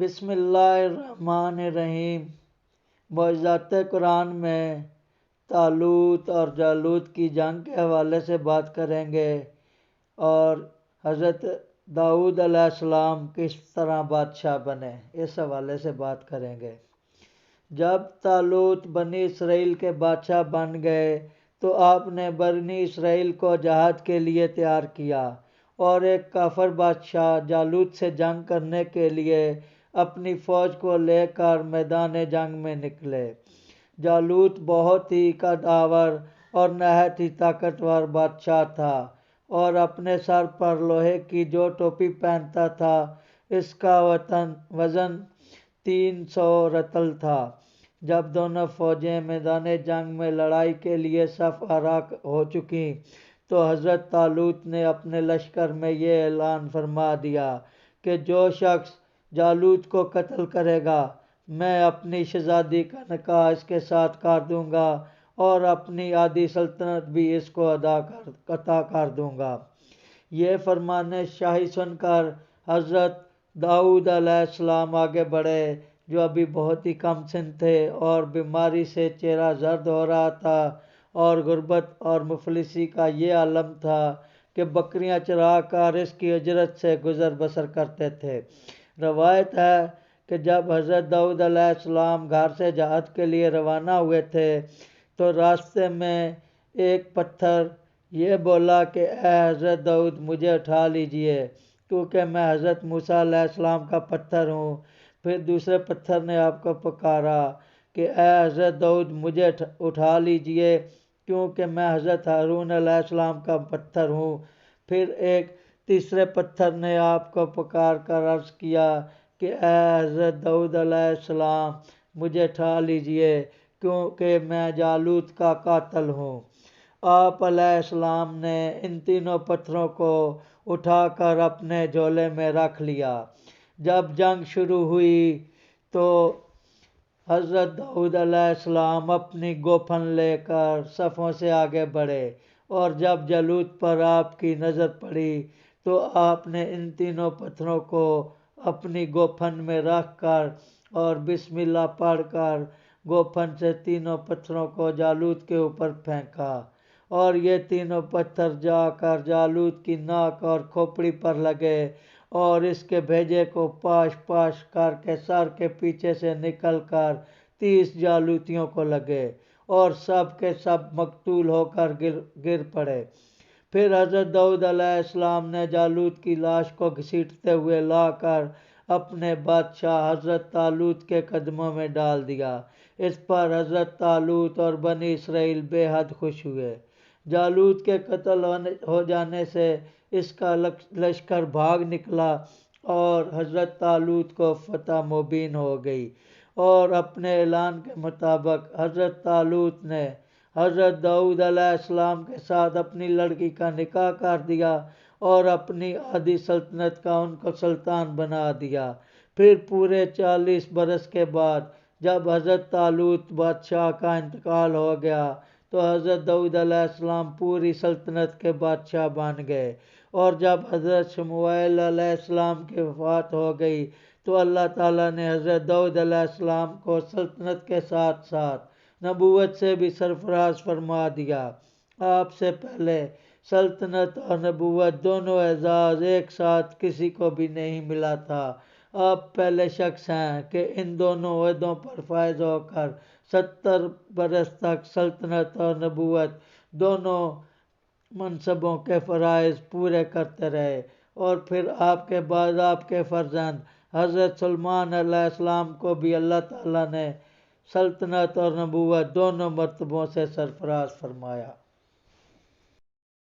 بسم اللہ الرحمن الرحیم۔ معجزات قرآن میں طالوت اور جالوت کی جنگ کے حوالے سے بات کریں گے اور حضرت داؤد علیہ السلام کس طرح بادشاہ بنے، اس حوالے سے بات کریں گے۔ جب طالوت بنی اسرائیل کے بادشاہ بن گئے تو آپ نے بنی اسرائیل کو جہاد کے لیے تیار کیا اور ایک کافر بادشاہ جالوت سے جنگ کرنے کے لیے اپنی فوج کو لے کر میدان جنگ میں نکلے۔ جالوت بہت ہی قدآور اور نہایت ہی طاقتور بادشاہ تھا اور اپنے سر پر لوہے کی جو ٹوپی پہنتا تھا اس کا وزن 300 رطل تھا۔ جب دونوں فوجیں میدان جنگ میں لڑائی کے لیے صف آرائی ہو چکیں تو حضرت طالوت نے اپنے لشکر میں یہ اعلان فرما دیا کہ جو شخص جالوت کو قتل کرے گا میں اپنی شہزادی کا نکاح اس کے ساتھ کر دوں گا اور اپنی آدھی سلطنت بھی اس کو عطا کر دوں گا۔ یہ فرمان شاہی سن کر حضرت داؤد علیہ السلام آگے بڑھے، جو ابھی بہت ہی کم سن تھے اور بیماری سے چہرہ زرد ہو رہا تھا اور غربت اور مفلسی کا یہ عالم تھا کہ بکریاں چرا کر اس کی اجرت سے گزر بسر کرتے تھے۔ روایت ہے کہ جب حضرت داؤد علیہ السلام گھر سے جہاد کے لیے روانہ ہوئے تھے تو راستے میں ایک پتھر یہ بولا کہ اے حضرت داؤد مجھے اٹھا لیجئے کیونکہ میں حضرت موسیٰ علیہ السلام کا پتھر ہوں۔ پھر دوسرے پتھر نے آپ کو پکارا کہ اے حضرت داؤد مجھے اٹھا لیجئے کیونکہ میں حضرت ہارون علیہ السلام کا پتھر ہوں۔ پھر ایک تیسرے پتھر نے آپ کو پکار کر عرض کیا کہ اے حضرت داؤد علیہ السلام مجھے اٹھا لیجئے کیونکہ میں جالوت کا قاتل ہوں۔ آپ علیہ السلام نے ان تینوں پتھروں کو اٹھا کر اپنے جھولے میں رکھ لیا۔ جب جنگ شروع ہوئی تو حضرت داؤد علیہ السلام اپنی گوپن لے کر صفوں سے آگے بڑھے اور جب جالوت پر آپ کی نظر پڑی تو آپ نے ان تینوں پتھروں کو اپنی گوپن میں رکھ کر اور بسم اللہ پڑھ کر گوپن سے تینوں پتھروں کو جالوت کے اوپر پھینکا اور یہ تینوں پتھر جا کر جالوت کی ناک اور کھوپڑی پر لگے اور اس کے بھیجے کو پاش پاش کر کے سر کے پیچھے سے نکل کر 30 جالوتیوں کو لگے اور سب کے سب مقتول ہو کر گر پڑے۔ پھر حضرت داؤد علیہ السلام نے جالوت کی لاش کو گھسیٹتے ہوئے لا کر اپنے بادشاہ حضرت طالوت کے قدموں میں ڈال دیا۔ اس پر حضرت طالوت اور بنی اسرائیل بے حد خوش ہوئے۔ جالوت کے قتل ہو جانے سے اس کا لشکر بھاگ نکلا اور حضرت طالوت کو فتح مبین ہو گئی اور اپنے اعلان کے مطابق حضرت طالوت نے حضرت داؤد علیہ السلام کے ساتھ اپنی لڑکی کا نکاح کر دیا اور اپنی آدھی سلطنت کا ان کو سلطان بنا دیا۔ پھر پورے 40 برس کے بعد جب حضرت طالوت بادشاہ کا انتقال ہو گیا تو حضرت داؤد علیہ السلام پوری سلطنت کے بادشاہ بن گئے اور جب حضرت شموئیل علیہ السلام کی وفات ہو گئی تو اللہ تعالیٰ نے حضرت داؤد علیہ السلام کو سلطنت کے ساتھ ساتھ نبوت سے بھی سرفراز فرما دیا۔ آپ سے پہلے سلطنت اور نبوت دونوں اعزاز ایک ساتھ کسی کو بھی نہیں ملا تھا۔ آپ پہلے شخص ہیں کہ ان دونوں عہدوں پر فائز ہو کر 70 برس تک سلطنت اور نبوت دونوں منصبوں کے فرائض پورے کرتے رہے اور پھر آپ کے بعد آپ کے فرزند حضرت سلیمان علیہ السلام کو بھی اللہ تعالیٰ نے سلطنت اور نبوت دونوں مرتبوں سے سرفراز فرمایا۔